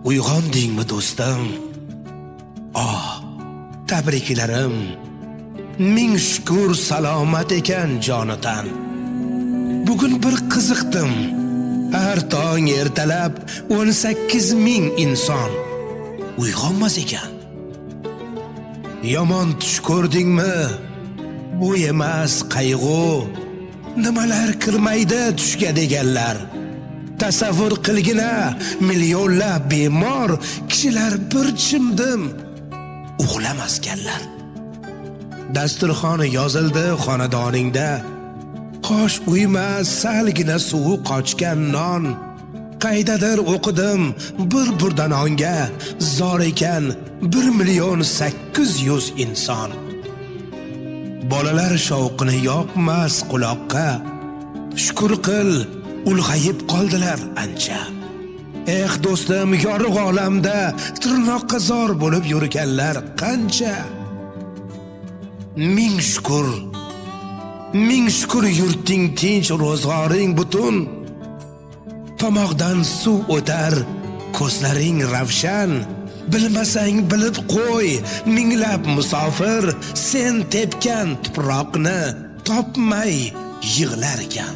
Uyg'ondingmi do'stim? Tabriklarim. Ming shukr salomat ekan jonadan. Bugun bir qiziqdim. Har tong ertalab 18,000 inson uyg'onmas ekan. Yomon tush ko'rdingmi? Bu emas qayg'u. Nimalar kirmaydi tushga deganlar. Tasavvur qilgina millionlab bemor kishilar bir chimdim uxlamasganlar. Dasturxoni yozildi xonadoningda. Qosh uymas salgina suvi qochgan non. Qaydadir o'qidim bir burdanonga zor ekan 1,800,000 inson. Bolalar shovqini yoqmas quloqqa. Shukr qil, ulg'ayib qoldilar ancha. Do'stim, yorug' olamda tirnoqqa zor bo'lib yurganlar qancha. Ming shukr. Ming shukr yurting tinch, ro'zg'oring butun. Tomog'dan suv o'tar, ko'zlaring ravshan. Bilmasang bilib qo'y, minglab musofir sen tepgan tuproqni topmay yig'lar ekan.